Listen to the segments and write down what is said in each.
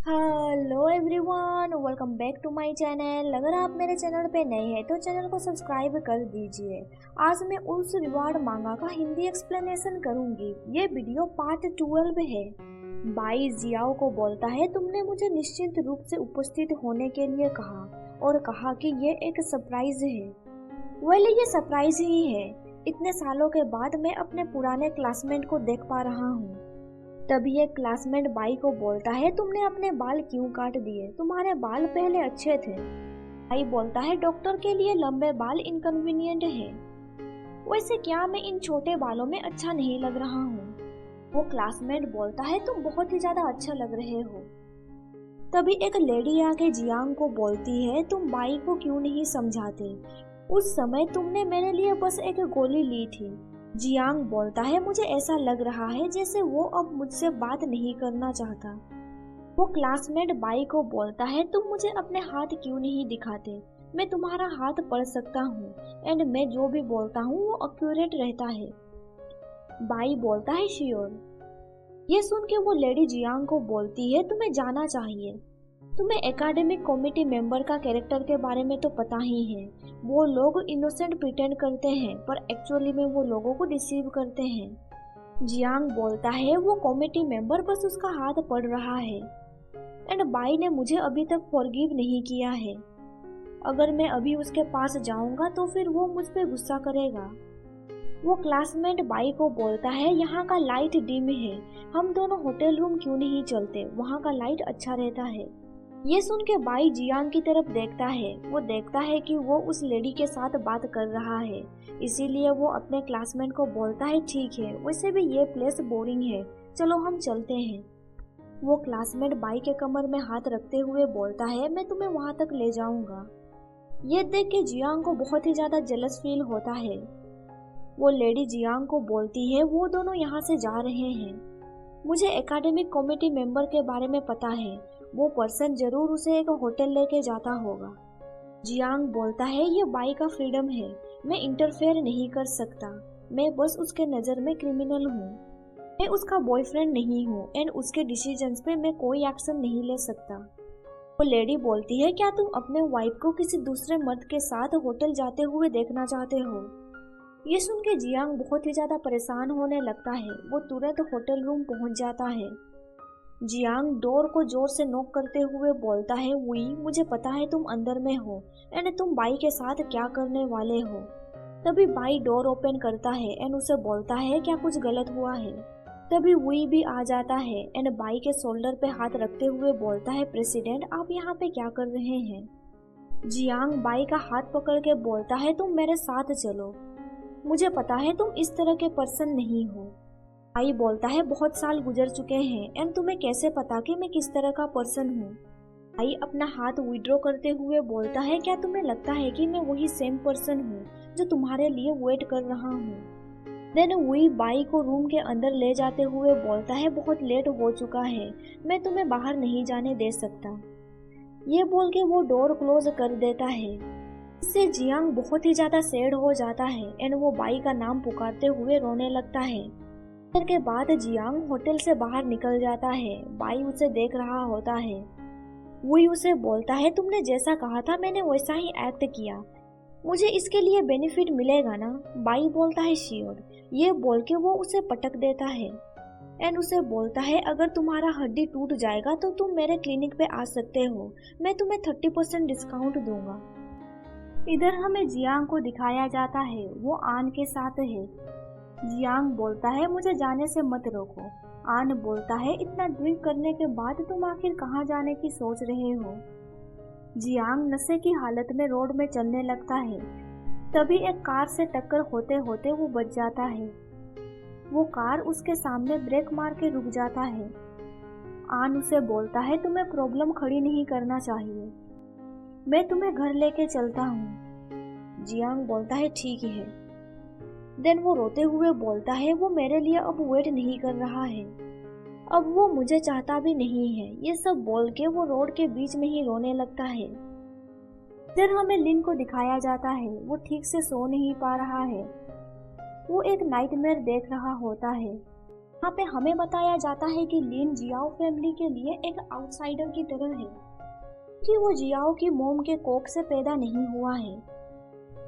Hello everyone, welcome back to my channel. अगर आप मेरे चैनल पे नए हैं तो चैनल को सब्सक्राइब कर दीजिए। आज मैं उस रिवार्ड मांगा का हिंदी एक्सप्लेनेशन करूंगी। ये वीडियो पार्ट 12 है। बाई जियाओ को बोलता है, तुमने मुझे निश्चित रूप से उपस्थित होने के लिए कहा और कहा कि ये एक सरप्राइज है। ये सरप्राइज ही है। इतने सालों के बाद मैं अपने पुराने क्लासमेट को देख पा रहा हूँ। तभी एक क्लासमेट बाई को बोलता है, तुमने अपने बाल क्यों काट दिए? तुम्हारे बाल पहले अच्छे थे। बाई बोलता है, डॉक्टर के लिए लंबे बाल इनकन्वीनियंट है। वैसे क्या मैं इन छोटे बालों में अच्छा नहीं लग रहा हूँ? वो क्लासमेट बोलता है, तुम बहुत ही ज्यादा अच्छा लग रहे हो। तभी एक लेडी आके जियांग को बोलती है, तुम बाई को क्यों नहीं समझाते? उस समय तुमने मेरे लिए बस एक गोली ली थी। जियांग बोलता है, मुझे ऐसा लग रहा है जैसे वो अब मुझसे बात नहीं करना चाहता। वो क्लासमेट बाई को बोलता है, तुम मुझे अपने हाथ क्यों नहीं दिखाते? मैं तुम्हारा हाथ पढ़ सकता हूँ एंड मैं जो भी बोलता हूँ वो एक्यूरेट रहता है। बाई बोलता है, श्योर। ये सुन के वो लेडी जियांग को बोलती है, तुम्हें जाना चाहिए। तुम्हें एकेडमिक कमेटी मेंबर का कैरेक्टर के बारे में तो पता ही है। वो लोग इनोसेंट प्रिटेंड करते हैं पर एक्चुअली में वो लोगों को डिसीव करते हैं। जियांग बोलता है, वो कमेटी मेंबर बस उसका हाथ पढ़ रहा है एंड बाई ने मुझे अभी तक फॉरगिव नहीं किया है। अगर मैं अभी उसके पास जाऊंगा तो फिर वो मुझ पे गुस्सा करेगा। वो क्लासमेट बाई को बोलता है, यहाँ का लाइट डिम है, हम दोनों होटल रूम क्यों नहीं चलते? वहाँ का लाइट अच्छा रहता है। ये सुन के बाई जियांग की तरफ देखता है। वो देखता है कि वो उस लेडी के साथ बात कर रहा है, इसीलिए वो अपने क्लासमेट को बोलता है, ठीक है, वैसे भी ये प्लेस बोरिंग है, चलो हम चलते हैं। वो क्लासमेट बाई के कमर में हाथ रखते हुए बोलता है, मैं तुम्हें वहां तक ले जाऊंगा। ये देख के जियांग को बहुत ही ज्यादा जेलस फील होता है। वो लेडी जियांग को बोलती है, वो दोनों यहाँ से जा रहे हैं। मुझे एकेडमिक कमेटी मेंबर के बारे में पता है, वो पर्सन जरूर उसे एक होटल लेके जाता होगा। जियांग बोलता है, ये बाई का फ्रीडम है, मैं इंटरफेयर नहीं कर सकता। मैं बस उसके नज़र में क्रिमिनल हूँ। मैं उसका बॉयफ्रेंड नहीं हूँ एंड उसके डिसीजंस पे मैं कोई एक्शन नहीं ले सकता। वो लेडी बोलती है, क्या तुम अपने वाइफ को किसी दूसरे मर्द के साथ होटल जाते हुए देखना चाहते हो? ये सुन के जियांग बहुत ही ज्यादा परेशान होने लगता है। वो तुरंत होटल रूम पहुंच जाता है। जियांग डोर को जोर से नॉक करते हुए बोलता है, वुई, मुझे पता है तुम अंदर में हो एंड तुम बाई के साथ क्या करने वाले हो। तभी बाई डोर ओपन करता है एंड उसे बोलता है, क्या कुछ गलत हुआ है? तभी वुई भी आ जाता है एंड बाई के शोल्डर पे हाथ रखते हुए बोलता है, प्रेसिडेंट आप यहाँ पे क्या कर रहे हैं? जियांग बाई का हाथ पकड़ के बोलता है, तुम मेरे साथ चलो, मुझे पता है तुम इस तरह के पर्सन नहीं हो। बाई बोलता है, बहुत साल गुजर चुके हैं एंड तुम्हें कैसे पता कि मैं किस तरह का पर्सन हूँ? बाई अपना हाथ विड्रॉ करते हुए बोलता है, क्या तुम्हें लगता है कि मैं वही सेम पर्सन हूँ जो तुम्हारे लिए वेट कर रहा हूँ? देन वही बाई को रूम के अंदर ले जाते हुए बोलता है, बहुत लेट हो चुका है, मैं तुम्हें बाहर नहीं जाने दे सकता। ये बोल के वो डोर क्लोज कर देता है। इससे जियांग बहुत ही ज्यादा सैड हो जाता है एंड वो बाई का नाम पुकारते हुए रोने लगता है। देर के बाद जियांग होटल से बाहर निकल जाता है। बाई उसे देख रहा होता है। वही उसे बोलता है, तुमने जैसा कहा था मैंने वैसा ही एक्ट किया, मुझे इसके लिए बेनिफिट मिलेगा ना? बाई बोलता है, श्योर। ये बोल के वो उसे पटक देता है एंड उसे बोलता है, अगर तुम्हारा हड्डी टूट जाएगा तो तुम मेरे क्लिनिक पे आ सकते हो, मैं तुम्हें 30% डिस्काउंट दूंगा। इधर हमें जियांग को दिखाया जाता है, वो आन के साथ है। जियांग बोलता है, मुझे जाने से मत रोको। आन बोलता है, इतना ड्रिंक करने के बाद तुम आखिर कहाँ जाने की सोच रहे हो? जियांग नशे की हालत में रोड में चलने लगता है। तभी एक कार से टक्कर होते होते वो बच जाता है। वो कार उसके सामने ब्रेक मार के रुक जाता है। आन उसे बोलता है, तुम्हें प्रॉब्लम खड़ी नहीं करना चाहिए, मैं तुम्हें घर लेके चलता हूँ। जियांग बोलता है, ठीक है। देन वो रोते हुए बोलता है, वो मेरे लिए अब वेट नहीं कर रहा है, अब वो मुझे चाहता भी नहीं है। ये सब बोल के वो रोड के बीच में ही रोने लगता है। फिर हमें लिन को दिखाया जाता है। वो ठीक से सो नहीं पा रहा है। वो एक नाइटमेयर देख रहा होता है। यहाँ पे हमें बताया जाता है कि लिन जियाओ फैमिली के लिए एक आउटसाइडर की तरह है कि वो जियाओ की मोम के कोख से पैदा नहीं हुआ है।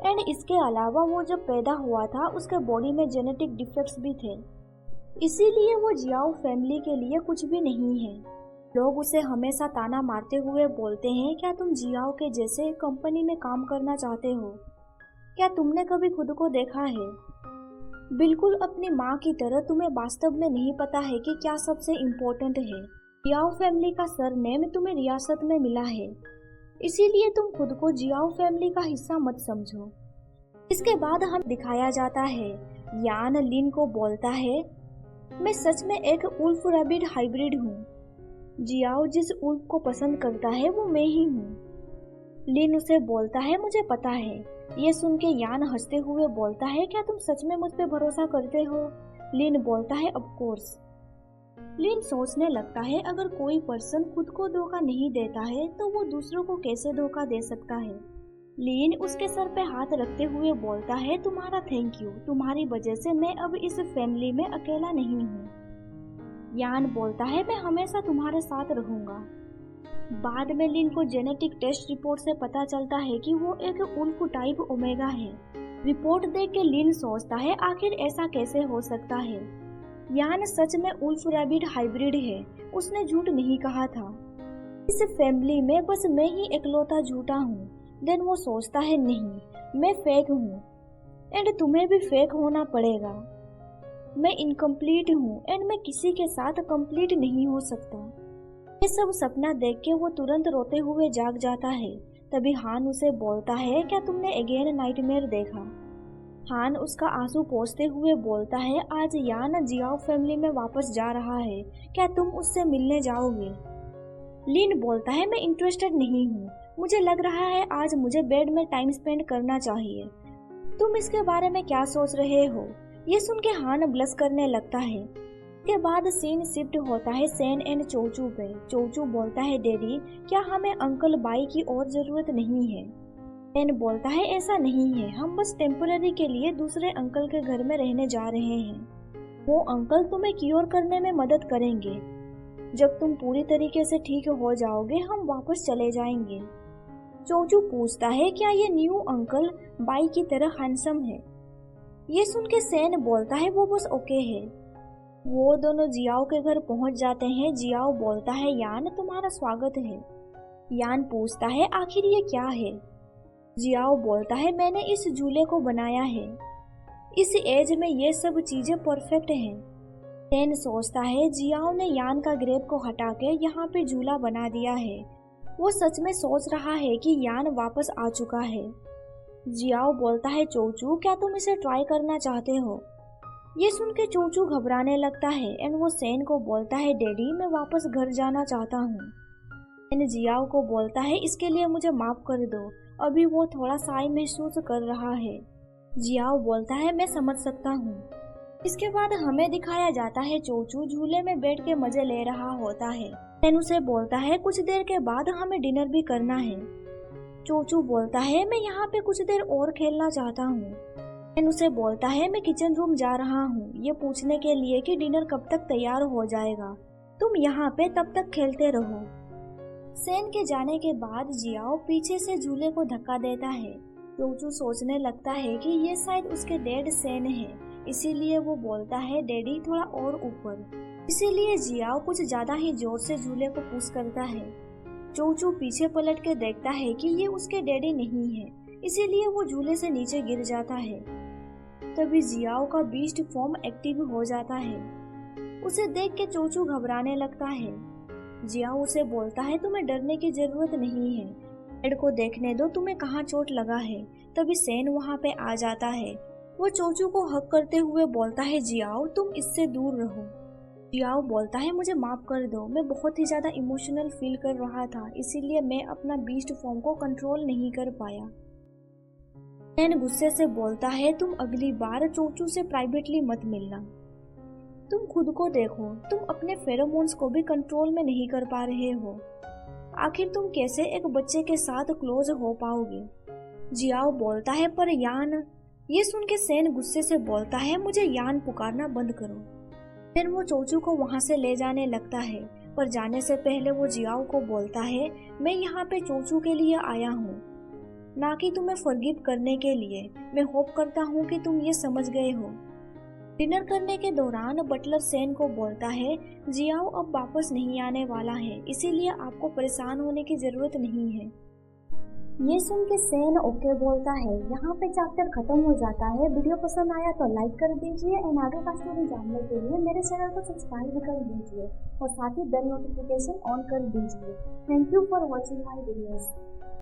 एंड इसके अलावा वो जब पैदा हुआ था उसके बॉडी में जेनेटिक डिफेक्ट्स भी थे, इसीलिए वो जियाओ फैमिली के लिए कुछ भी नहीं है। लोग उसे हमेशा ताना मारते हुए बोलते हैं, क्या तुम जियाओ के जैसे कंपनी में काम करना चाहते हो? क्या तुमने कभी खुद को देखा है? बिल्कुल अपनी माँ की तरह तुम्हें वास्तव में नहीं पता है कि क्या सबसे इम्पोर्टेंट है। जियाओ फैमिली का सरनेम तुम्हें रियासत में मिला है, इसीलिए तुम खुद को जियाओ फैमिली का हिस्सा मत समझो। इसके बाद हम दिखाया जाता है यान लिन को बोलता है, मैं सच में एक उल्फ रैबिट हाइब्रिड हूँ। जियाओ जिस उल्फ को पसंद करता है वो मैं ही हूँ। लिन उसे बोलता है, मुझे पता है। ये सुन के यान हंसते हुए बोलता है, क्या तुम सच में मुझ पे भरोसा करते हो? लिन बोलता है, ऑफ कोर्स। लिन सोचने लगता है, अगर कोई पर्सन खुद को धोखा नहीं देता है तो वो दूसरों को कैसे धोखा दे सकता है। लिन उसके सर पे हाथ रखते हुए बोलता है, तुम्हारा थैंक यू, तुम्हारी वजह से मैं अब इस फैमिली में अकेला नहीं हूँ। यान बोलता है, मैं हमेशा तुम्हारे साथ रहूंगा। बाद में लिन को जेनेटिक टेस्ट रिपोर्ट से पता चलता है कि वो एक उल्फ टाइप ओमेगा है। रिपोर्ट देख के लिन सोचता है, आखिर ऐसा कैसे हो सकता है? यान सच में उल्फ रैबिट हाइब्रिड है, उसने झूठ नहीं कहा था। इस फैमिली में बस मैं ही इकलौता झूठा हूँ। देन वो सोचता है, नहीं मैं फेक हूँ एंड तुम्हें भी फेक होना पड़ेगा। मैं इनकम्प्लीट हूँ एंड मैं किसी के साथ कंप्लीट नहीं हो सकता। ये सब सपना देख के वो तुरंत रोते हुए जाग जाता है। तभी हान उसे बोलता है, क्या तुमने अगेन नाइटमेयर देखा? हान उसका आंसू पोंछते हुए बोलता है, आज यान जियाओ फैमिली में वापस जा रहा है, क्या तुम उससे मिलने जाओगे? लिन बोलता है, मैं इंटरेस्टेड नहीं हूँ, मुझे लग रहा है आज मुझे बेड में टाइम स्पेंड करना चाहिए। तुम इसके बारे में क्या सोच रहे हो? ये सुन के हान ब्लश करने लगता है। के बाद सीन शिफ्ट होता है सेन एंड चोचू पे। चोचू बोलता है, डैडी क्या हमें अंकल बाई की और जरूरत नहीं है? सेन बोलता है, ऐसा नहीं है, हम बस टेम्पररी के लिए दूसरे अंकल के घर में रहने जा रहे हैं। वो अंकल तुम्हें क्योर करने में मदद करेंगे। जब तुम पूरी तरीके से ठीक हो जाओगे हम वापस चले जाएंगे। चोचू पूछता है, क्या ये न्यू अंकल बाई की तरह हैंडसम है? ये सुन के सेन बोलता है, वो बस ओके है। वो दोनों जियाओ के घर पहुंच जाते हैं। जियाओ बोलता है, यान तुम्हारा स्वागत है। यान पूछता है, आखिर ये क्या है? जियाओ बोलता है, मैंने इस झूले को बनाया है, इस एज में ये सब चीजें परफेक्ट हैं। सेन सोचता है, जियाओ ने यान का ग्रेप को हटा के यहाँ पे झूला बना दिया है। वो सच में सोच रहा है कि यान वापस आ चुका है। जियाओ बोलता है, चोचू क्या तुम इसे ट्राई करना चाहते हो? ये सुन के चोचू घबराने लगता है एंड वो सेन को बोलता है, डैडी मैं वापस घर जाना चाहता हूँ। सेन जियाओ को बोलता है, इसके लिए मुझे माफ कर दो, अभी वो थोड़ा शाय महसूस कर रहा है। जियाओ बोलता है, मैं समझ सकता हूँ। इसके बाद हमें दिखाया जाता है चोचू झूले में बैठ के मजे ले रहा होता है। सेन उसे बोलता है, कुछ देर के बाद हमें डिनर भी करना है। चोचू बोलता है, मैं यहाँ पे कुछ देर और खेलना चाहता हूँ। सेन उसे बोलता है, मैं किचन रूम जा रहा हूँ ये पूछने के लिए कि डिनर कब तक तैयार हो जाएगा, तुम यहाँ पे तब तक खेलते रहो। सेन के जाने के बाद जियाओ पीछे से झूले को धक्का देता है। चोचू सोचने लगता है कि ये शायद उसके डैड सेन है, इसीलिए वो बोलता है, डैडी थोड़ा और ऊपर। इसीलिए जियाओ कुछ ज्यादा ही जोर से झूले को पुश करता है। चोचू पीछे पलट के देखता है कि ये उसके डैडी नहीं है, इसीलिए वो झूले से नीचे गिर जाता है। तभी जियाओ का बीस्ट फॉर्म एक्टिव हो जाता है। उसे देख के चोचू घबराने लगता है। जियाओ उसे बोलता है, तुम्हें डरने की जरूरत नहीं है, डैड को देखने दो तुम्हें कहाँ चोट लगा है। तभी सेन वहाँ पे आ जाता है। वो चोचू को हक करते हुए बोलता है, जियाओ तुम इससे दूर रहो। जियाओ बोलता है, मुझे माफ कर दो, मैं बहुत ही ज्यादा इमोशनल फील कर रहा था, इसीलिए मैं अपना बीस्ट फॉर्म को कंट्रोल नहीं कर पाया। सेन गुस्से से बोलता है, तुम अगली बार चोचू से प्राइवेटली मत मिलना। तुम खुद को देखो, तुम अपने फेरोमोन्स को भी कंट्रोल में नहीं कर पा रहे हो। आखिर तुम कैसे एक बच्चे के साथ क्लोज हो पाओगे? जियाओ बोलता है, पर यान। ये सुन के सेन गुस्से से बोलता है, मुझे यान पुकारना बंद करो। फिर वो चोचू को वहाँ से ले जाने लगता है, पर जाने से पहले वो जियाओ को बोलता है, मैं यहाँ पे चोचू के लिए आया हूँ, ना कि तुम्हें फॉरगिव करने के लिए। मैं होप करता हूँ कि तुम ये समझ गए हो। डिनर करने के दौरान बटलर सेन को बोलता है, जियाओ अब वापस नहीं आने वाला है, इसीलिए आपको परेशान होने की जरूरत नहीं है। ये सुन के सेन ओके बोलता है। यहाँ पे चैप्टर खत्म हो जाता है। वीडियो पसंद आया तो लाइक कर दीजिए एंड आगे का स्टोरी जानने के लिए मेरे चैनल को सब्सक्राइब कर दीजिए और साथ ही बेल नोटिफिकेशन ऑन कर दीजिए। Thank you for watching my videos.